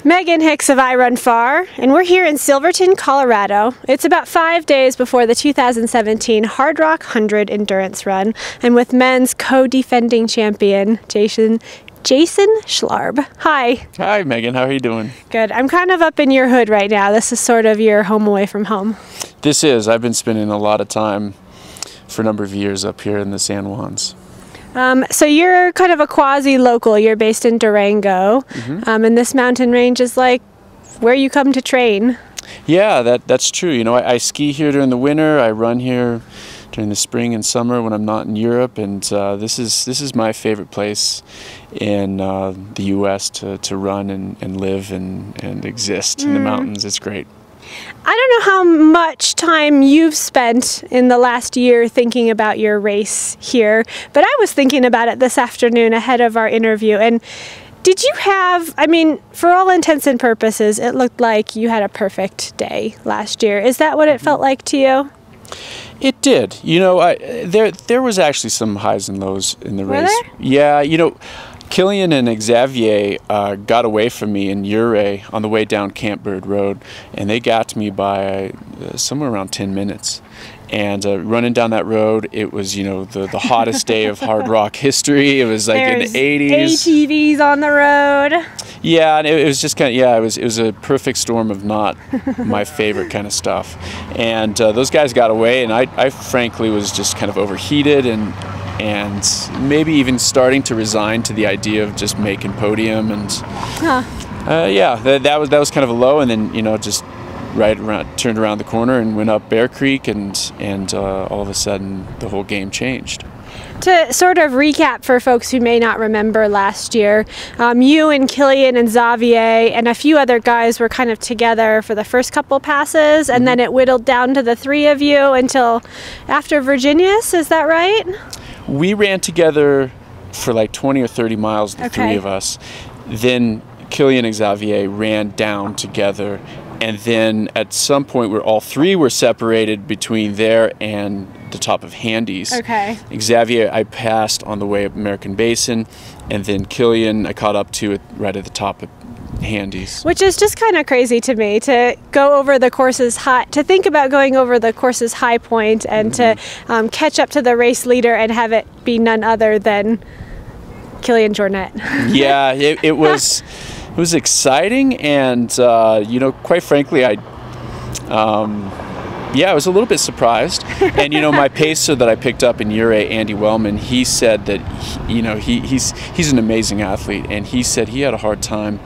Megan Hicks of I Run Far, and we're here in Silverton, Colorado. It's about 5 days before the 2017 Hardrock 100 Endurance Run. I'm with men's co-defending champion, Jason Schlarb. Hi. Hi, Megan. How are you doing? Good. I'm kind of up in your hood right now. This is sort of your home away from home. This is. I've been spending a lot of time for a number of years up here in the San Juans. So you're kind of a quasi-local. You're based in Durango, and this mountain range is like where you come to train. Yeah, that's true. You know, I ski here during the winter. I run here during the spring and summer when I'm not in Europe, and this is my favorite place in the U.S. to run and live and exist in the mountains. It's great. I don't know how much time you've spent in the last year thinking about your race here, but I was thinking about it this afternoon ahead of our interview. And did you have, I mean, for all intents and purposes, it looked like you had a perfect day last year. Is that what it felt like to you? It did. You know, there was actually some highs and lows in the race. Were there? Yeah, you know, Killian and Xavier got away from me in Ouray on the way down Camp Bird Road, and they got me by somewhere around 10 minutes. And running down that road, it was, you know, the hottest day of Hardrock history. It was like There's in the 80s. ATVs on the road. Yeah, and it was just kind of, yeah, it was a perfect storm of not my favorite kind of stuff. And those guys got away, and I frankly was just kind of overheated and maybe even starting to resign to the idea of just making podium. And yeah, that was kind of a low, and then, you know, just turned around the corner and went up Bear Creek, and all of a sudden the whole game changed. To sort of recap for folks who may not remember last year, you and Killian and Xavier and a few other guys were kind of together for the first couple passes, and then it whittled down to the three of you until after Virginius, is that right? We ran together for like 20 or 30 miles, the three of us. Then Killian and Xavier ran down together, and then at some point where all three were separated between there and the top of Handy's. Okay. Xavier I passed on the way up American Basin, and then Killian I caught up to right at the top of Handy's. Which is just kind of crazy to me, to go over the course's high, to think about going over the course's high point and to catch up to the race leader and have it be none other than Killian Jornet. Yeah, it was exciting, and you know, quite frankly, yeah, I was a little bit surprised. And, you know, my pacer that I picked up in Ouray, Andy Wellman, he said that, you know, he's an amazing athlete, and he said he had a hard time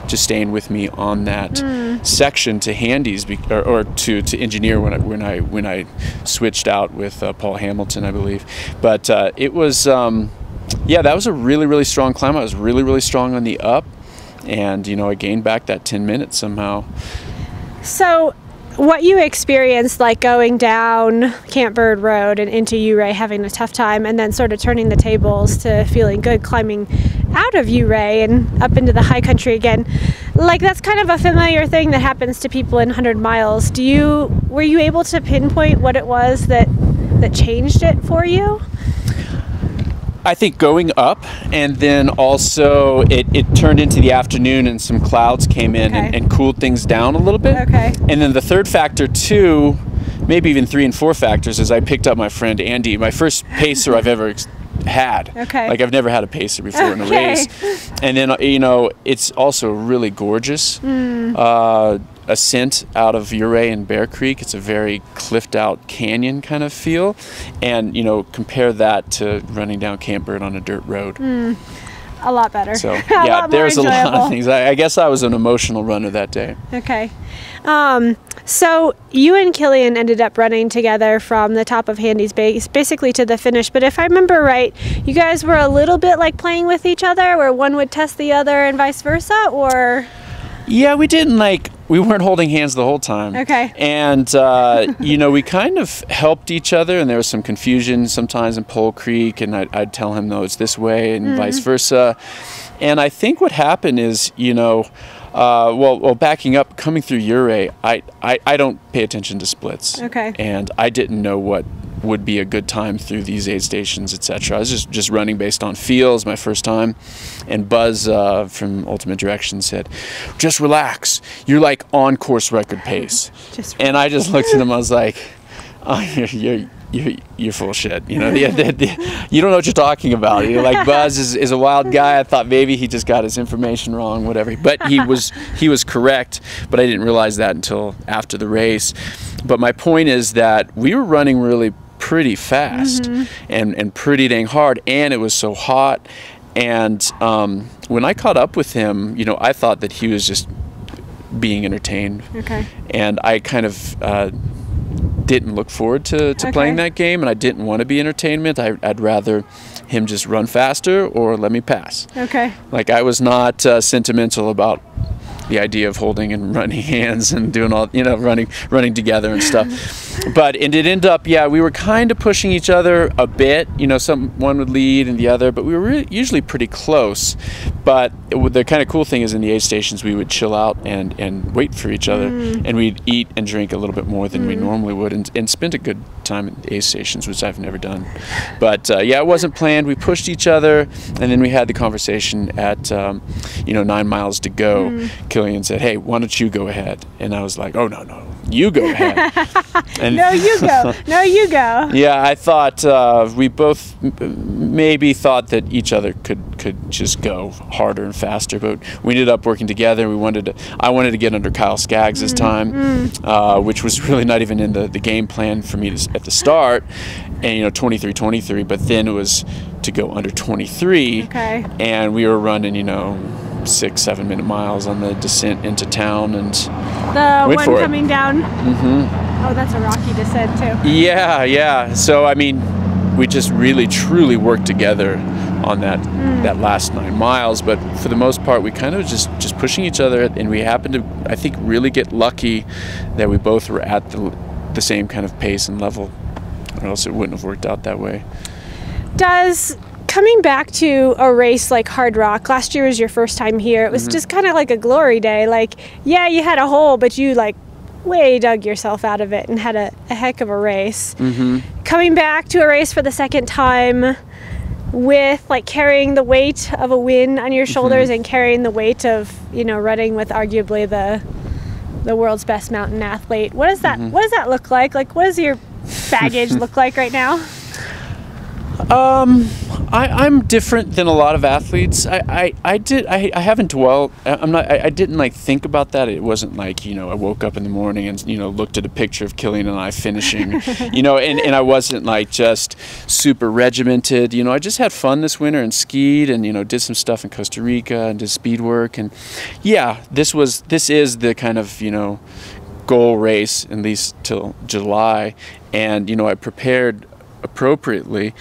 just staying with me on that section to Handy's or to engineer when I switched out with Paul Hamilton, I believe. But it was yeah, that was a really strong climb. I was really strong on the up, and, you know, I gained back that 10 minutes somehow. So what you experienced, like going down Camp Bird Road and into Ouray, having a tough time, and then sort of turning the tables to feeling good, climbing out of Ouray and up into the high country again, like that's kind of a familiar thing that happens to people in 100 miles. Were you able to pinpoint what it was that changed it for you? I think going up, and then also it turned into the afternoon and some clouds came in and cooled things down a little bit. Okay. And then the third factor too, maybe even 3 and 4 factors, is I picked up my friend Andy, my first pacer I've ever had. Okay. Like, I've never had a pacer before in a race. And then, you know, it's also really gorgeous. Ascent out of Ouray and Bear Creek. It's a very cliffed out canyon kind of feel, and, you know, compare that to running down Camp Bird on a dirt road. A lot better. So yeah, there's a lot of things. I guess I was an emotional runner that day. Okay. So you and Killian ended up running together from the top of Handy's base basically to the finish, but if I remember right, you guys were a little bit like playing with each other, where one would test the other and vice versa, or? Yeah, we weren't holding hands the whole time. Okay. And, you know, we kind of helped each other, and there was some confusion sometimes in Pole Creek, and I'd tell him, no, it's this way, and vice versa. And I think what happened is, you know, well, backing up, coming through Ouray, I don't pay attention to splits. Okay. And I didn't know what would be a good time through these aid stations, etc. I was just running based on feels my first time, and Buzz from Ultimate Direction said, "Just relax. You're like on course record pace." And I just looked at him. I was like, "Oh, you're full of shit. You know, you don't know what you're talking about. You know, like Buzz is a wild guy. I thought maybe he just got his information wrong, whatever. But he was correct. But I didn't realize that until after the race. But my point is that we were running really pretty fast and pretty dang hard, and it was so hot. And when I caught up with him, you know, I thought that he was just being entertained. Okay. And I kind of didn't look forward to playing that game, and I didn't want to be entertainment. I'd rather him just run faster or let me pass. Okay. Like, I was not sentimental about the idea of holding and running hands and doing all, you know, running together and stuff. But it ended up, yeah, we were kind of pushing each other a bit. You know, one would lead and the other, but we were usually pretty close. But the kind of cool thing is in the aid stations, we would chill out and wait for each other, and we'd eat and drink a little bit more than we normally would, and spend a good time at the aid stations, which I've never done. But yeah, it wasn't planned. We pushed each other, and then we had the conversation at, you know, 9 miles to go. Killian said, "Hey, why don't you go ahead?" And I was like, "Oh, no, you go ahead." And no, you go. No, you go. Yeah, I thought we both maybe thought that each other could just go harder and faster, but we ended up working together. I wanted to get under Kyle Skaggs' time, which was really not even in the game plan for me at the start, and, you know, 23:23. But then it was to go under 23, and we were running, you know, 6-7 minute miles on the descent into town, and the one coming down. Oh, that's a rocky descent too. Yeah. So I mean, we just really truly worked together on that last 9 miles. But for the most part, we kind of just pushing each other, and we happened to, I think, really get lucky that we both were at the same kind of pace and level, or else it wouldn't have worked out that way. Coming back to a race like Hardrock, last year was your first time here. It was just kind of like a glory day. Like, yeah, you had a hole, but you like way dug yourself out of it and had a heck of a race. Coming back to a race for the second time with like carrying the weight of a win on your shoulders and carrying the weight of, you know, running with arguably the world's best mountain athlete. What does that look like? Like, what does your baggage look like right now? I'm different than a lot of athletes. I haven't dwelt. I didn't like think about that. It wasn't like, you know, I woke up in the morning and, you know, looked at a picture of Killian and I finishing, you know, and I wasn't like just super regimented. You know, I just had fun this winter and skied and, you know, did some stuff in Costa Rica and did speed work, and yeah, this is the kind of, you know, goal race, at least till July, and, you know, I prepared appropriately.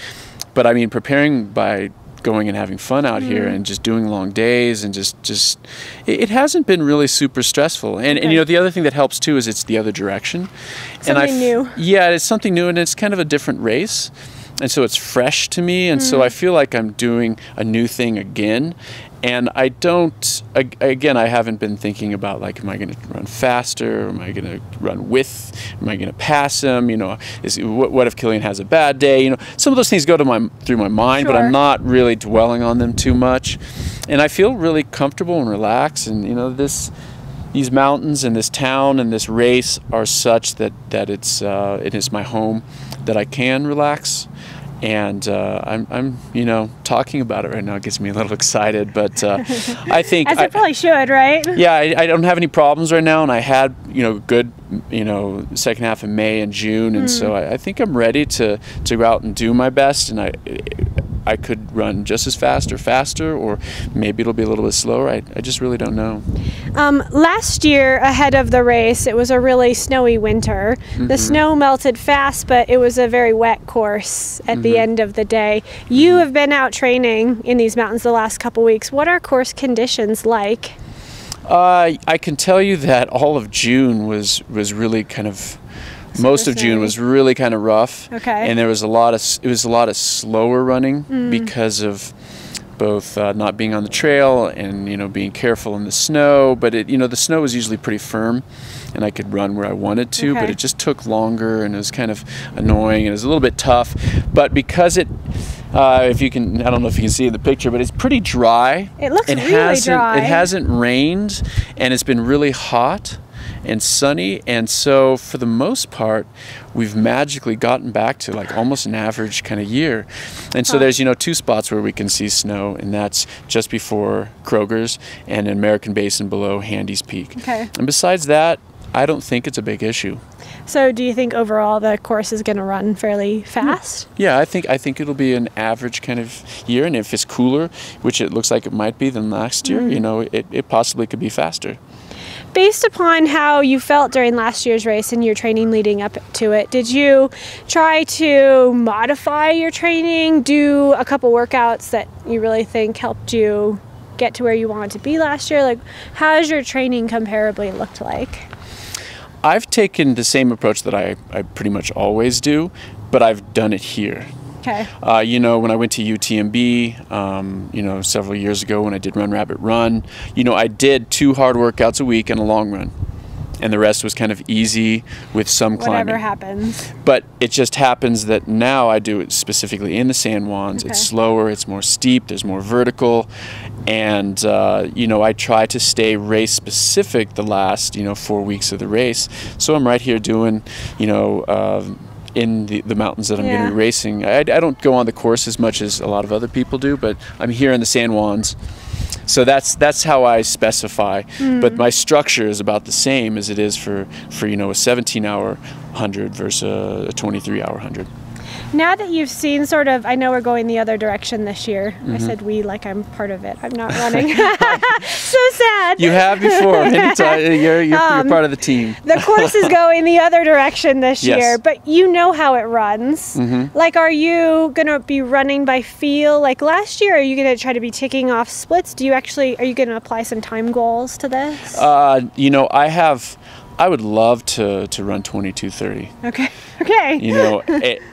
But I mean, preparing by going and having fun out here and just doing long days and just it hasn't been really super stressful. And you know, the other thing that helps too is it's the other direction. Something new. Yeah, it's something new, and it's kind of a different race. And so it's fresh to me, and so I feel like I'm doing a new thing again. And I haven't been thinking about, like, am I going to run faster? Am I going to run with? Am I going to pass him? You know, what if Killian has a bad day? You know, some of those things go through my mind, but I'm not really dwelling on them too much. And I feel really comfortable and relaxed. And, you know, these mountains and this town and this race are such that it is my home, that I can relax. And I'm you know, talking about it right now gets me a little excited, but I think as it probably should, right? Yeah, I don't have any problems right now, and I had, you know, good, you know, second half of May and June, and so I think I'm ready to go out and do my best, and I could run just as fast or faster, or maybe it'll be a little bit slower. I just really don't know. Last year, ahead of the race, it was a really snowy winter. The snow melted fast, but it was a very wet course at the end of the day. You have been out training in these mountains the last couple weeks. What are course conditions like? I can tell you that all of June was really kind of, most of June was really kind of rough. Okay. And there was a lot of slower running because of both not being on the trail and being careful in the snow. But the snow was usually pretty firm, and I could run where I wanted to. But it just took longer, and it was kind of annoying, and it was a little bit tough. But because it, if you can, I don't know if you can see in the picture, but it's pretty dry. It looks really dry. It hasn't rained, and it's been really hot and sunny, and so for the most part we've magically gotten back to like almost an average kind of year. And so there's 2 spots where we can see snow, and that's just before Kroger's and an American Basin below Handy's Peak. And besides that, I don't think it's a big issue. So do you think overall the course is going to run fairly fast? Yeah, I think it'll be an average kind of year, and if it's cooler, which it looks like it might be than last year, it possibly could be faster. Based upon how you felt during last year's race and your training leading up to it, did you try to modify your training, do a couple workouts that you really think helped you get to where you wanted to be last year? Like, how has your training comparably looked like? I've taken the same approach that I pretty much always do, but I've done it here. Okay. When I went to UTMB, several years ago when I did Run Rabbit Run, I did 2 hard workouts a week and a long run. And the rest was kind of easy with some climbing. Whatever happens. But it just happens that now I do it specifically in the San Juans. It's slower, it's more steep, there's more vertical. And, I try to stay race specific the last, 4 weeks of the race. So I'm right here doing, in the mountains that I'm going to be racing. I don't go on the course as much as a lot of other people do, but I'm here in the San Juans. So that's how I specify. But my structure is about the same as it is for a 17-hour 100 versus a 23-hour 100. Now that you've seen sort of, I know we're going the other direction this year. I said we like I'm part of it. I'm not running. So sad. You have before. You're part of the team. The course is going the other direction this year, but you know how it runs. Like, are you going to be running by feel like last year? Or are you going to try to be ticking off splits? Are you going to apply some time goals to this? I would love to run 22:30. Okay.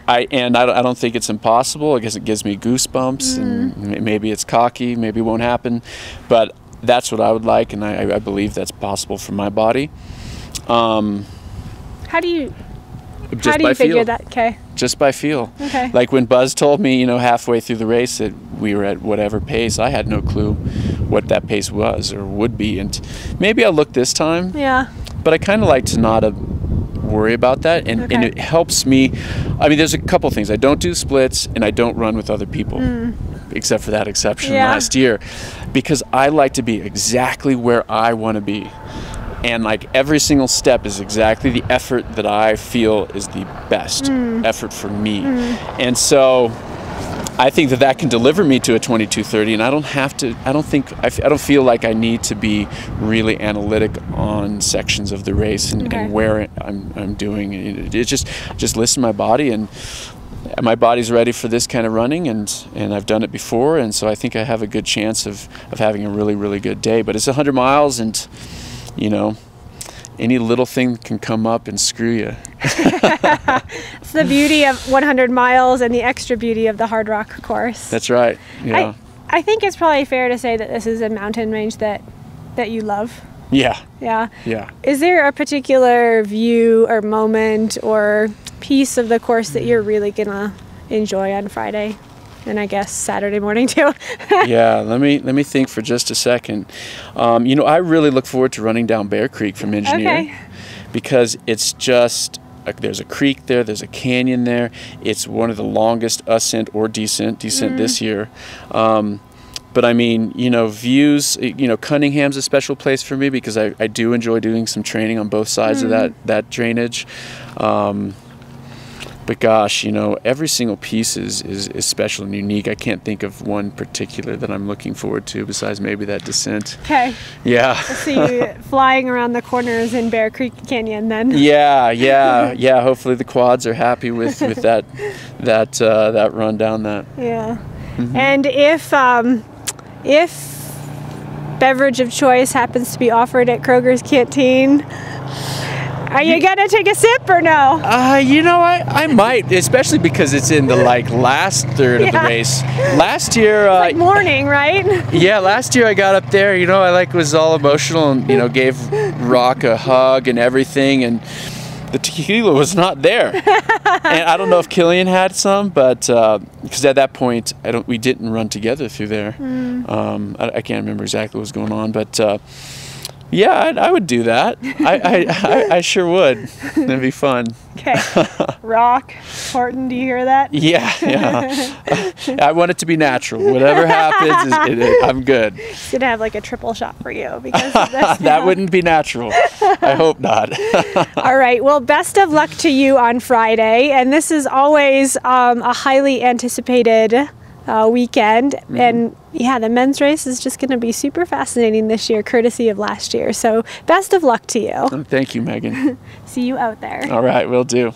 I don't think it's impossible. I guess it gives me goosebumps, and maybe it's cocky, maybe it won't happen, but that's what I would like, and I believe that's possible for my body. How do you figure that? Okay. Just by feel. Okay. Like when Buzz told me, halfway through the race that we were at whatever pace, I had no clue what that pace was or would be, and maybe I'll look this time. Yeah. But I kind of like to not worry about that, and it helps me. I mean, there's a couple things. I don't do splits, and I don't run with other people, except for that exception last year, because I like to be exactly where I want to be. And like every single step is exactly the effort that I feel is the best effort for me. And so I think that can deliver me to a 22:30, and I don't feel like I need to be really analytic on sections of the race and where I'm doing. It's just listen to my body, and my body's ready for this kind of running, and I've done it before, and so I think I have a good chance of having a really, really good day. But it's 100 miles, and any little thing can come up and screw you. It's the beauty of 100 miles and the extra beauty of the Hardrock course. That's right. Yeah. I think it's probably fair to say that this is a mountain range that you love. Yeah. Yeah. Yeah. Is there a particular view or moment or piece of the course that you're really gonna enjoy on Friday? And I guess Saturday morning too. Yeah, let me think for just a second. I really look forward to running down Bear Creek from Engineer, because it's just there's a creek there, there's a canyon there. It's one of the longest ascent or descent this year. But I mean, views, Cunningham's a special place for me because I do enjoy doing some training on both sides of that drainage. But gosh, every single piece is special and unique. I can't think of one particular that I'm looking forward to besides maybe that descent. Okay. Yeah. I'll see you flying around the corners in Bear Creek Canyon then. Yeah. Hopefully the quads are happy with that run down that. Yeah. And if beverage of choice happens to be offered at Kroger's Canteen, Are you gonna take a sip or no? You know, I might, especially because it's in the last third of the race. Last year, like morning, right? Yeah, last year I got up there. You know, I was all emotional and gave Rock a hug and everything, and the tequila was not there. And I don't know if Killian had some, but because at that point we didn't run together through there. I can't remember exactly what was going on, but. Yeah, I would do that. I sure would. It'd be fun. Okay. Rock, Horton, do you hear that? Yeah. I want it to be natural. Whatever happens, I'm good. He's going to have like a triple shot for you because of this. That wouldn't be natural. I hope not. All right. Well, best of luck to you on Friday. And this is always a highly anticipated weekend. And yeah, the men's race is just going to be super fascinating this year, courtesy of last year. So best of luck to you. Thank you, Megan. See you out there. All right, will do.